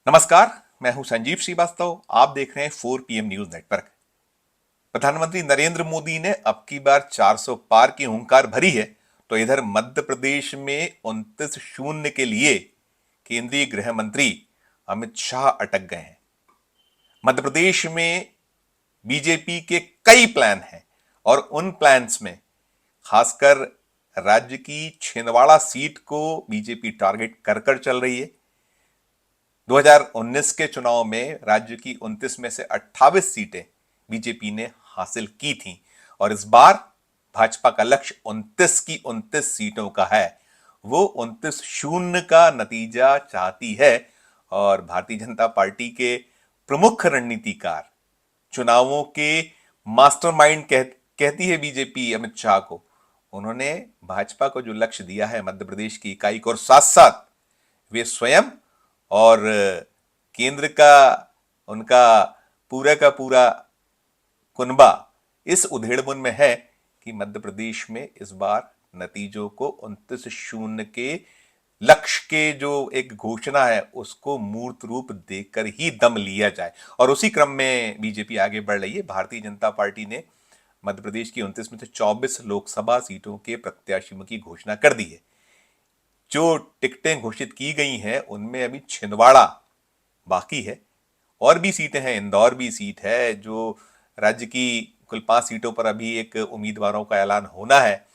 नमस्कार। मैं हूं संजीव श्रीवास्तव। आप देख रहे हैं 4 PM न्यूज नेटवर्क। प्रधानमंत्री नरेंद्र मोदी ने अब की बार 400 पार की हुंकार भरी है, तो इधर मध्य प्रदेश में 29 शून्य के लिए केंद्रीय गृह मंत्री अमित शाह अटक गए हैं। मध्य प्रदेश में बीजेपी के कई प्लान हैं और उन प्लान्स में खासकर राज्य की छिंदवाड़ा सीट को बीजेपी टारगेट कर कर चल रही है। 2019 के चुनाव में राज्य की 29 में से 28 सीटें बीजेपी ने हासिल की थीं और इस बार भाजपा का लक्ष्य 29 की 29 सीटों का है। वो 29 शून्य का नतीजा चाहती है और भारतीय जनता पार्टी के प्रमुख रणनीतिकार, चुनावों के मास्टरमाइंड कहती है बीजेपी अमित शाह को। उन्होंने भाजपा को जो लक्ष्य दिया है मध्य प्रदेश की इकाई को, और साथ साथ वे स्वयं और केंद्र का उनका पूरा का पूरा कुनबा इस उधेड़बुन में है कि मध्य प्रदेश में इस बार नतीजों को 29 शून्य के लक्ष्य के जो एक घोषणा है उसको मूर्त रूप देकर ही दम लिया जाए। और उसी क्रम में बीजेपी आगे बढ़ रही है। भारतीय जनता पार्टी ने मध्य प्रदेश की 29 में से 24 लोकसभा सीटों के प्रत्याशियों की घोषणा कर दी है। जो टिकटें घोषित की गई हैं उनमें अभी छिंदवाड़ा बाकी है, और भी सीटें हैं। इंदौर भी सीट है, जो राज्य की कुल 5 सीटों पर अभी एक उम्मीदवारों का ऐलान होना है।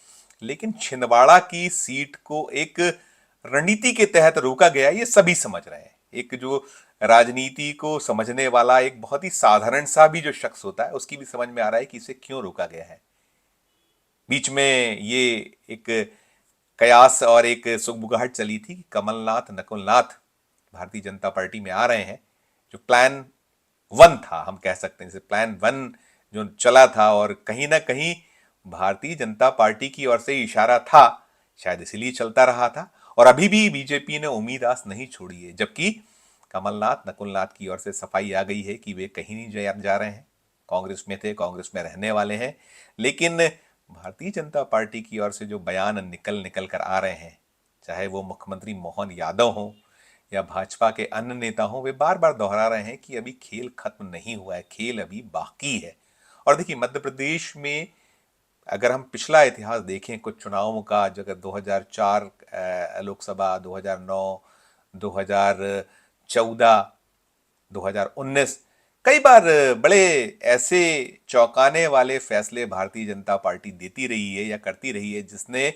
लेकिन छिंदवाड़ा की सीट को एक रणनीति के तहत रोका गया, ये सभी समझ रहे हैं। एक जो राजनीति को समझने वाला एक बहुत ही साधारण सा भी जो शख्स होता है उसकी भी समझ में आ रहा है कि इसे क्यों रोका गया है। बीच में ये एक कयास और एक सुगबुगाहट चली थी कि कमलनाथ नकुलनाथ भारतीय जनता पार्टी में आ रहे हैं। जो प्लान 1 था, हम कह सकते हैं, जैसे प्लान 1 जो चला था और कहीं ना कहीं भारतीय जनता पार्टी की ओर से इशारा था, शायद इसीलिए चलता रहा था। और अभी भी बीजेपी ने उम्मीद आस नहीं छोड़ी है, जबकि कमलनाथ नकुलनाथ की ओर से सफाई आ गई है कि वे कहीं नहीं जा रहे हैं। कांग्रेस में थे, कांग्रेस में रहने वाले हैं। लेकिन भारतीय जनता पार्टी की ओर से जो बयान निकल निकल कर आ रहे हैं, चाहे वो मुख्यमंत्री मोहन यादव हों या भाजपा के अन्य नेता हों, वे बार बार दोहरा रहे हैं कि अभी खेल खत्म नहीं हुआ है, खेल अभी बाकी है। और देखिए, मध्य प्रदेश में अगर हम पिछला इतिहास देखें कुछ चुनावों का, जगह 2004 लोकसभा, 2009, 2014, 2019, कई बार बड़े ऐसे चौंकाने वाले फैसले भारतीय जनता पार्टी देती रही है या करती रही है, जिसने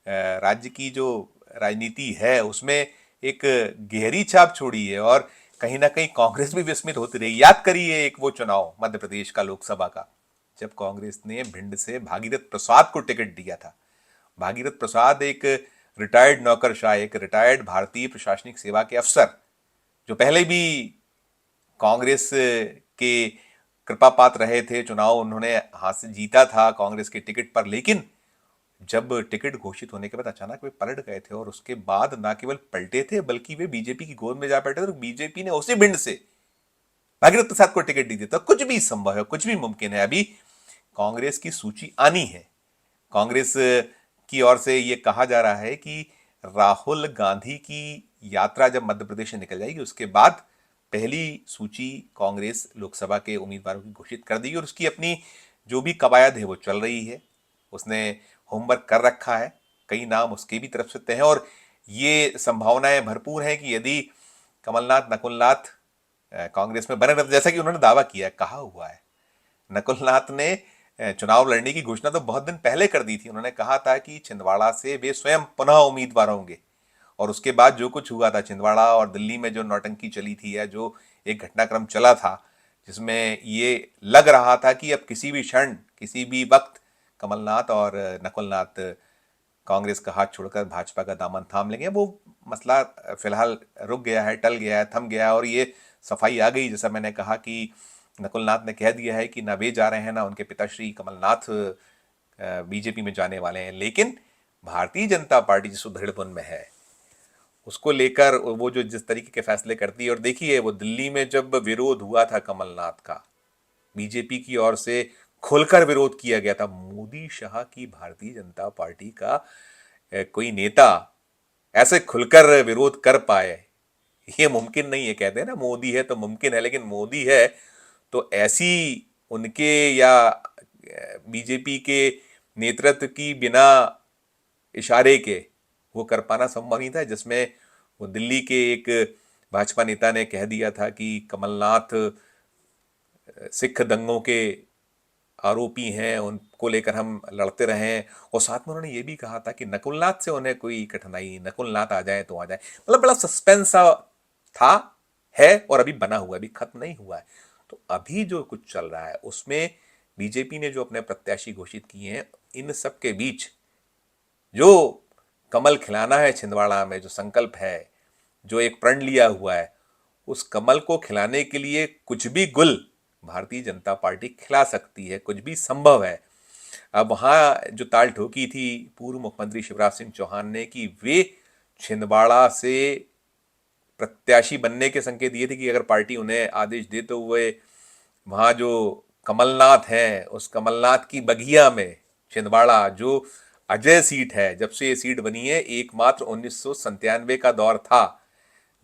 राज्य की जो राजनीति है उसमें एक गहरी छाप छोड़ी है। और कहीं ना कहीं कांग्रेस भी विस्मित होती रही। याद करिए एक वो चुनाव मध्य प्रदेश का लोकसभा का, जब कांग्रेस ने भिंड से भागीरथ प्रसाद को टिकट दिया था। भागीरथ प्रसाद एक रिटायर्ड नौकरशाह, एक रिटायर्ड भारतीय प्रशासनिक सेवा के अफसर, जो पहले भी कांग्रेस के कृपा पात्र रहे थे। चुनाव उन्होंने हाथ से जीता था कांग्रेस के टिकट पर, लेकिन जब टिकट घोषित होने के बाद अचानक वे पलट गए थे और उसके बाद ना केवल पलटे थे बल्कि वे बीजेपी की गोद में जा बैठे थे। और बीजेपी ने उसी भिंड से भागीरथ प्रसाद को टिकट दी थी। तो कुछ भी संभव है, कुछ भी मुमकिन है। अभी कांग्रेस की सूची आनी है। कांग्रेस की ओर से यह कहा जा रहा है कि राहुल गांधी की यात्रा जब मध्य प्रदेश से निकल जाएगी उसके बाद पहली सूची कांग्रेस लोकसभा के उम्मीदवारों की घोषित कर देगी। और उसकी अपनी जो भी कवायद है वो चल रही है। उसने होमवर्क कर रखा है, कई नाम उसके भी तरफ से तय हैं। और ये संभावनाएं भरपूर हैं कि यदि कमलनाथ नकुलनाथ कांग्रेस में बने रहते, जैसा कि उन्होंने दावा किया, कहा हुआ है। नकुलनाथ ने चुनाव लड़ने की घोषणा तो बहुत दिन पहले कर दी थी। उन्होंने कहा था कि छिंदवाड़ा से वे स्वयं पुनः उम्मीदवार होंगे। और उसके बाद जो कुछ हुआ था छिंदवाड़ा और दिल्ली में, जो नौटंकी चली थी या जो एक घटनाक्रम चला था, जिसमें ये लग रहा था कि अब किसी भी क्षण, किसी भी वक्त कमलनाथ और नकुलनाथ कांग्रेस का हाथ छोड़कर भाजपा का दामन थाम लेंगे, वो मसला फिलहाल रुक गया है, टल गया है, थम गया है। और ये सफाई आ गई, जैसा मैंने कहा कि नकुलनाथ ने कह दिया है कि ना वे जा रहे हैं ना उनके पिताश्री कमलनाथ बीजेपी में जाने वाले हैं। लेकिन भारतीय जनता पार्टी जिस उधेड़बुन में है उसको लेकर वो जो जिस तरीके के फैसले करती है, और देखिए वो दिल्ली में जब विरोध हुआ था कमलनाथ का, बीजेपी की ओर से खुलकर विरोध किया गया था। मोदी शाह की भारतीय जनता पार्टी का कोई नेता ऐसे खुलकर विरोध कर पाए, ये मुमकिन नहीं है। कहते हैं ना मोदी है तो मुमकिन है, लेकिन मोदी है तो ऐसी उनके या बीजेपी के नेतृत्व की बिना इशारे के वो कर पाना संभव नहीं था, जिसमें वो दिल्ली के एक भाजपा नेता ने कह दिया था कि कमलनाथ सिख दंगों के आरोपी हैं, उनको लेकर हम लड़ते रहे हैं। और साथ में उन्होंने ये भी कहा था कि नकुलनाथ से उन्हें कोई कठिनाई, नकुलनाथ आ जाए तो आ जाए। मतलब बड़ा सस्पेंस सा था, है और अभी बना हुआ है, अभी खत्म नहीं हुआ है। तो अभी जो कुछ चल रहा है उसमें बीजेपी ने जो अपने प्रत्याशी घोषित किए हैं, इन सब के बीच जो कमल खिलाना है छिंदवाड़ा में, जो संकल्प है, जो एक प्रण लिया हुआ है, उस कमल को खिलाने के लिए कुछ भी गुल भारतीय जनता पार्टी खिला सकती है, कुछ भी संभव है। अब वहां जो ताल ठोकी थी पूर्व मुख्यमंत्री शिवराज सिंह चौहान ने कि वे छिंदवाड़ा से प्रत्याशी बनने के संकेत दिए थे कि अगर पार्टी उन्हें आदेश दे तो वे वहां जो कमलनाथ हैं उस कमलनाथ की बगिया में छिंदवाड़ा जो अजय सीट है, जब से ये सीट बनी है एकमात्र 1997 का दौर था,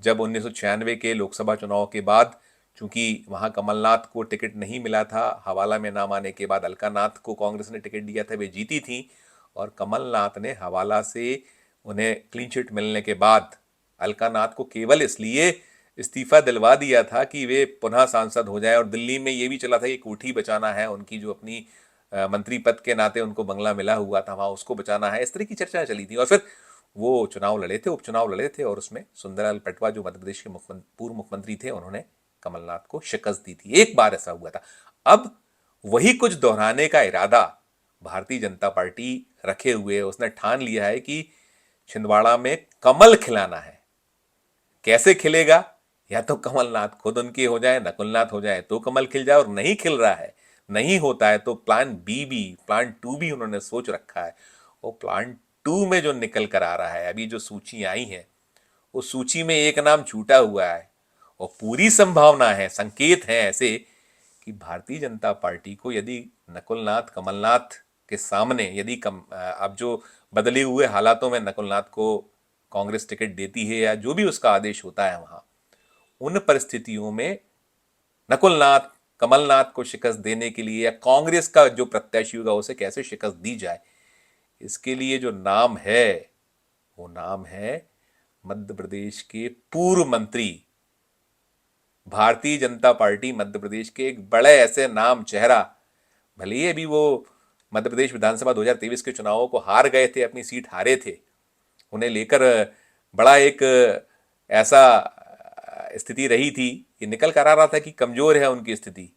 जब 1996 के लोकसभा चुनाव के बाद चूंकि वहां कमलनाथ को टिकट नहीं मिला था, हवाला में नाम आने के बाद अलका नाथ को कांग्रेस ने टिकट दिया था, वे जीती थी। और कमलनाथ ने हवाला से उन्हें क्लीन चिट मिलने के बाद अलका नाथ को केवल इसलिए इस्तीफा दिलवा दिया था कि वे पुनः सांसद हो जाए। और दिल्ली में ये भी चला था कि कोठी बचाना है, उनकी जो अपनी मंत्री पद के नाते उनको बंगला मिला हुआ था वहां उसको बचाना है, इस तरह की चर्चा चली थी। और फिर वो चुनाव लड़े थे, उपचुनाव लड़े थे, और उसमें सुंदरलाल पटवा जो मध्य प्रदेश के पूर्व मुख्यमंत्री थे, उन्होंने कमलनाथ को शिकस्त दी थी। एक बार ऐसा हुआ था। अब वही कुछ दोहराने का इरादा भारतीय जनता पार्टी रखे हुए, उसने ठान लिया है कि छिंदवाड़ा में कमल खिलाना है। कैसे खिलेगा? या तो कमलनाथ खुद उनके हो जाए, नकुलनाथ हो जाए तो कमल खिल जाए, और नहीं खिल रहा है, नहीं होता है तो प्लान बी भी, प्लान टू भी उन्होंने सोच रखा है। और प्लान टू में जो निकल कर आ रहा है, अभी जो सूची आई है उस सूची में एक नाम छूटा हुआ है, और पूरी संभावना है, संकेत है ऐसे कि भारतीय जनता पार्टी को यदि नकुलनाथ कमलनाथ के सामने यदि अब जो बदले हुए हालातों में नकुलनाथ को कांग्रेस टिकट देती है या जो भी उसका आदेश होता है वहां, उन परिस्थितियों में नकुलनाथ कमलनाथ को शिकस्त देने के लिए या कांग्रेस का जो प्रत्याशी होगा उसे कैसे शिकस्त दी जाए, इसके लिए जो नाम है वो नाम है मध्य प्रदेश के पूर्व मंत्री, भारतीय जनता पार्टी मध्य प्रदेश के एक बड़े ऐसे नाम चेहरा, भले ही अभी वो मध्य प्रदेश विधानसभा 2023 के चुनावों को हार गए थे, अपनी सीट हारे थे, उन्हें लेकर बड़ा एक ऐसा स्थिति रही थी कि निकल कर आ रहा था कि कमजोर है उनकी स्थिति,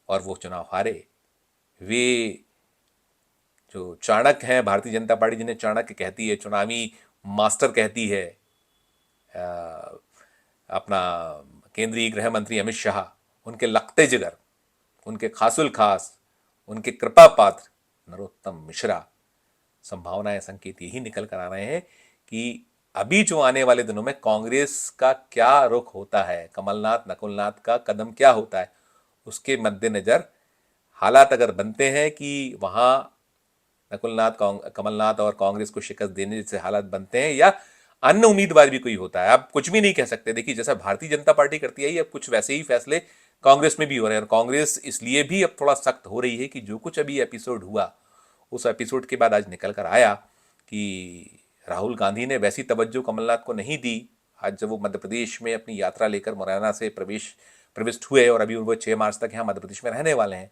और वो चुनाव हारे। वे जो चाणक्य हैं, भारतीय जनता पार्टी जिन्हें चाणक्य कहती है, चुनावी मास्टर कहती है, अपना केंद्रीय गृह मंत्री अमित शाह, उनके लखते जिगर, उनके खासुल खास, उनके कृपा पात्र नरोत्तम मिश्रा, संभावनाएं संकेत यही निकल कर आ रहे हैं कि अभी जो आने वाले दिनों में कांग्रेस का क्या रुख होता है, कमलनाथ नकुलनाथ का कदम क्या होता है, उसके मद्देनजर हालात अगर बनते हैं कि वहां नकुलनाथ कमलनाथ और कांग्रेस को शिकस्त देने जैसे हालात बनते हैं, या अन्य उम्मीदवार भी कोई होता है, आप कुछ भी नहीं कह सकते। देखिए जैसा भारतीय जनता पार्टी करती है, अब कुछ वैसे ही फैसले कांग्रेस में भी हो रहे हैं, और कांग्रेस इसलिए भी अब थोड़ा सख्त हो रही है कि जो कुछ अभी एपिसोड हुआ, उस एपिसोड के बाद आज निकल कर आया कि राहुल गांधी ने वैसी तवज्जो कमलनाथ को नहीं दी। आज जब वो मध्य प्रदेश में अपनी यात्रा लेकर मुरैना से प्रविष्ट हुए, और अभी वो 6 मार्च तक यहाँ मध्य प्रदेश में रहने वाले हैं,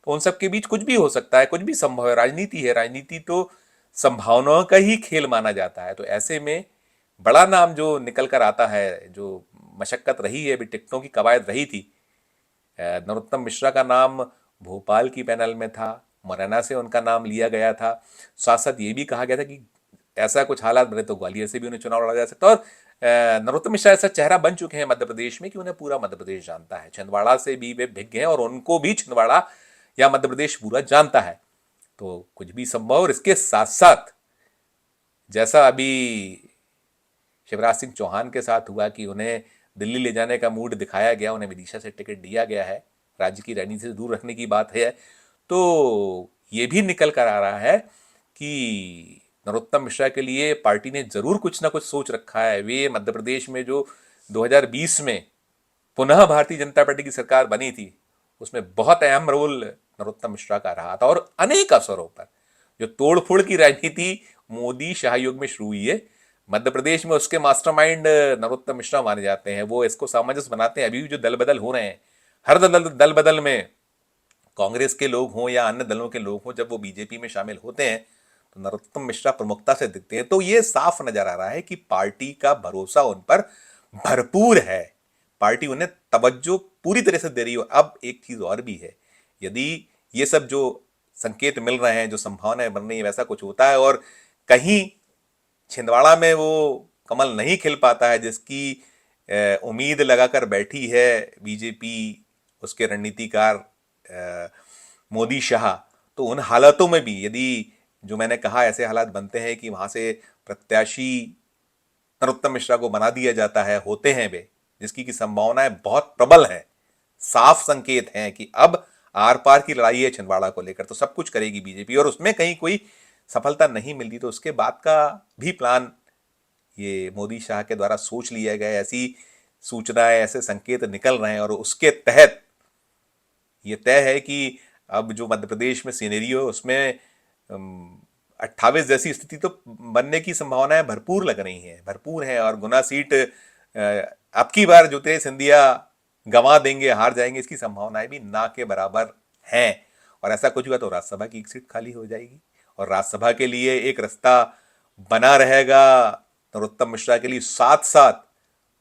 तो उन सबके बीच कुछ भी हो सकता है, कुछ भी संभव है। राजनीति है, राजनीति तो संभावनाओं का ही खेल माना जाता है। तो ऐसे में बड़ा नाम जो निकल कर आता है, जो मशक्कत रही है, अभी टिकटों की कवायद रही थी, नरोत्तम मिश्रा का नाम भोपाल की पैनल में था, मुरैना से उनका नाम लिया गया था, साथ साथ ये भी कहा गया था कि ऐसा कुछ हालात बने तो ग्वालियर से भी उन्हें चुनाव लड़ा जा सकता है। और नरोत्तम मिश्रा ऐसा चेहरा बन चुके हैं मध्य प्रदेश में कि उन्हें पूरा मध्य प्रदेश जानता है, छिंदवाड़ा से भी वे भिग गए हैं और उनको भी छिंदवाड़ा या मध्य प्रदेश पूरा जानता है। तो कुछ भी संभव। और इसके साथ साथ जैसा अभी शिवराज सिंह चौहान के साथ हुआ कि उन्हें दिल्ली ले जाने का मूड दिखाया गया, उन्हें विदिशा से टिकट दिया गया है, राज्य की राजनीति से दूर रखने की बात है, तो ये भी निकल कर आ रहा है कि नरोत्तम मिश्रा के लिए पार्टी ने जरूर कुछ ना कुछ सोच रखा है। वे मध्य प्रदेश में जो 2020 में पुनः भारतीय जनता पार्टी की सरकार बनी थी, उसमें बहुत अहम रोल नरोत्तम मिश्रा का रहा था। और अनेक अवसरों पर जो तोड़फोड़ की राजनीति मोदी शाह युग में शुरू हुई है, मध्य प्रदेश में उसके मास्टरमाइंड नरोत्तम मिश्रा माने जाते हैं। वो इसको सामंजस्य बनाते हैं। अभी भी जो दल बदल हो रहे हैं, हर दल बदल में कांग्रेस के लोग हों या अन्य दलों के लोग हों, जब वो बीजेपी में शामिल होते हैं तो नरोत्तम मिश्रा प्रमुखता से दिखते हैं। तो ये साफ नजर आ रहा है कि पार्टी का भरोसा उन पर भरपूर है, पार्टी उन्हें तवज्जो पूरी तरह से दे रही हो। अब एक चीज और भी है, यदि ये सब जो संकेत मिल रहे हैं, जो संभावनाएं बन रही है, वैसा कुछ होता है और कहीं छिंदवाड़ा में वो कमल नहीं खिल पाता है जिसकी उम्मीद लगाकर बैठी है बीजेपी, उसके रणनीतिकार मोदी शाह, तो उन हालातों में भी यदि जो मैंने कहा ऐसे हालात बनते हैं कि वहां से प्रत्याशी नरोत्तम मिश्रा को बना दिया जाता है, होते हैं वे, जिसकी की संभावनाएं बहुत प्रबल हैं, साफ संकेत हैं कि अब आर पार की लड़ाई है छिंदवाड़ा को लेकर, तो सब कुछ करेगी बीजेपी। और उसमें कहीं कोई सफलता नहीं मिलती तो उसके बाद का भी प्लान ये मोदी शाह के द्वारा सोच लिया गया। ऐसी सूचनाएं, ऐसे संकेत निकल रहे हैं और उसके तहत ये तय है कि अब जो मध्य प्रदेश में सिनेरियो है उसमें 28 जैसी स्थिति तो बनने की संभावनाएं भरपूर लग रही हैं, भरपूर हैं। और गुना सीट अब की बार ज्योतिरादित्य सिंधिया गंवा देंगे, हार जाएंगे, इसकी संभावनाएं भी ना के बराबर हैं। और ऐसा कुछ हुआ तो राज्यसभा की एक सीट खाली हो जाएगी और राज्यसभा के लिए एक रास्ता बना रहेगा नरोत्तम मिश्रा के लिए। साथ साथ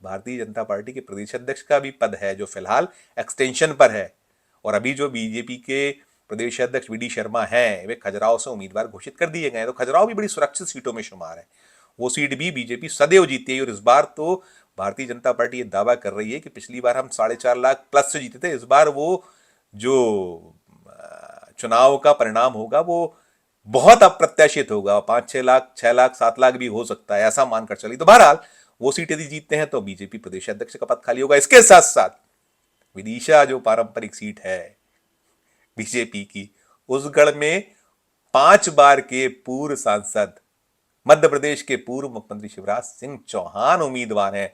भारतीय जनता पार्टी के प्रदेश अध्यक्ष का भी पद है जो फिलहाल एक्सटेंशन पर है। और अभी जो बीजेपी के प्रदेश अध्यक्ष वी डी शर्मा हैं, वे खजुराहो से उम्मीदवार घोषित कर दिए गए, तो खजुराहो भी बड़ी सुरक्षित सीटों में शुमार है। वो सीट भी बीजेपी सदैव जीती है। और इस बार तो भारतीय जनता पार्टी ये दावा कर रही है कि पिछली बार हम 4.5 लाख प्लस से जीते थे, इस बार वो जो चुनाव का परिणाम होगा वो बहुत अप्रत्याशित होगा, 5-6 लाख, 6 लाख, 7 लाख भी हो सकता है, ऐसा मानकर चली। तो बहरहाल वो सीट यदि जीतते हैं तो बीजेपी प्रदेश अध्यक्ष का पद खाली होगा। इसके साथ साथ विदिशा जो पारंपरिक सीट है बीजेपी की, उस गढ़ में 5 बार के पूर्व सांसद मध्य प्रदेश के पूर्व मुख्यमंत्री शिवराज सिंह चौहान उम्मीदवार हैं।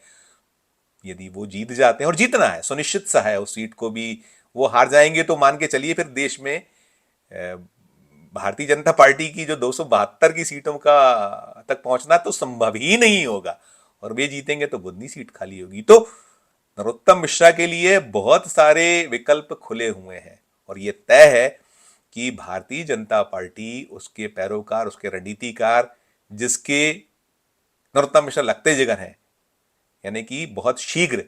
यदि वो जीत जाते हैं, और जीतना है, सुनिश्चित सा है, उस सीट को भी वो हार जाएंगे तो मान के चलिए फिर देश में भारतीय जनता पार्टी की जो 272 की सीटों का तक पहुंचना तो संभव ही नहीं होगा। और वे जीतेंगे तो बुधनी सीट खाली होगी। तो नरोत्तम मिश्रा के लिए बहुत सारे विकल्प खुले हुए हैं और ये तय है कि भारतीय जनता पार्टी, उसके पैरोकार, उसके रणनीतिकार, जिसके नरोत्तम मिश्रा लगते जिगर हैं, यानी कि बहुत शीघ्र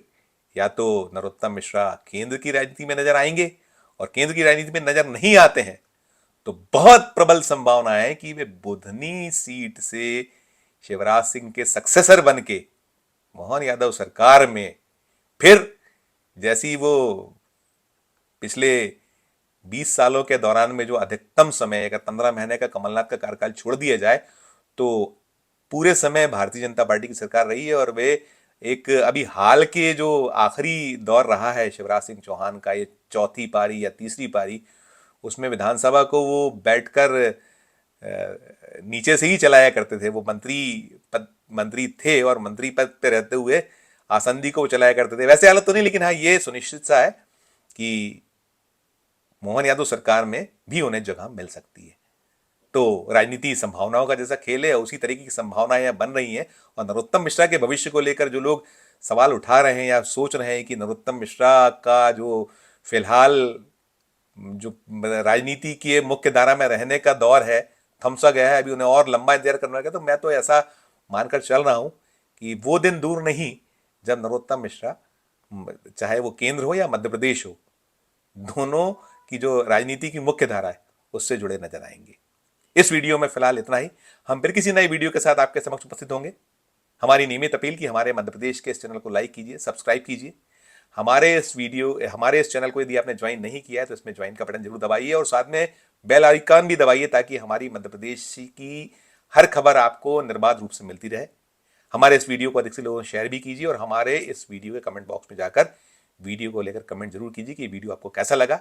या तो नरोत्तम मिश्रा केंद्र की राजनीति में नजर आएंगे, और केंद्र की राजनीति में नजर नहीं आते हैं तो बहुत प्रबल संभावना है कि वे बुधनी सीट से शिवराज सिंह के सक्सेसर बन के मोहन यादव सरकार में फिर, जैसी वो पिछले 20 सालों के दौरान में जो अधिकतम समय, अगर 15 महीने का कमलनाथ का कार्यकाल छोड़ दिया जाए तो पूरे समय भारतीय जनता पार्टी की सरकार रही है। और वे एक अभी हाल के जो आखिरी दौर रहा है शिवराज सिंह चौहान का, ये चौथी पारी या तीसरी पारी, उसमें विधानसभा को वो बैठकर नीचे से ही चलाया करते थे। वो मंत्री थे और मंत्री पद पे रहते हुए आसंदी को चलाया करते थे। वैसे हालत तो नहीं, लेकिन हाँ ये सुनिश्चित सा है कि मोहन यादव सरकार में भी उन्हें जगह मिल सकती है। तो राजनीति संभावनाओं का जैसा खेल है, उसी तरीके की संभावनाएं बन रही हैं। और नरोत्तम मिश्रा के भविष्य को लेकर जो लोग सवाल उठा रहे हैं या सोच रहे हैं कि नरोत्तम मिश्रा का जो फिलहाल जो राजनीति के मुख्य धारा में रहने का दौर है थमसा गया है, अभी उन्हें और लंबा इंतजार करना है, तो मैं तो ऐसा मानकर चल रहा हूं कि वो दिन दूर नहीं जब नरोत्तम मिश्रा, चाहे वो केंद्र हो या मध्य प्रदेश हो, दोनों की जो राजनीति की मुख्य धारा है उससे जुड़े नजर आएंगे। इस वीडियो में फिलहाल इतना ही। हम फिर किसी नई वीडियो के साथ आपके समक्ष उपस्थित होंगे। हमारी नियमित अपील की हमारे मध्य प्रदेश के इस चैनल को लाइक कीजिए, सब्सक्राइब कीजिए। हमारे इस चैनल को यदि आपने ज्वाइन नहीं किया है तो इसमें ज्वाइन का बटन जरूर दबाइए और साथ में बेल आइकन भी दबाइए ताकि हमारी मध्य प्रदेश की हर खबर आपको निर्बाध रूप से मिलती रहे। हमारे इस वीडियो को अधिक से लोगों शेयर भी कीजिए और हमारे इस वीडियो के कमेंट बॉक्स में जाकर वीडियो को लेकर कमेंट जरूर कीजिए कि वीडियो आपको कैसा लगा।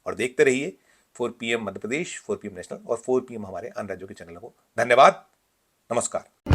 और देखते रहिए 4 PM Madhya Pradesh, 4 PM national और 4 PM हमारे अन्य राज्यों के चैनलों को। धन्यवाद, नमस्कार।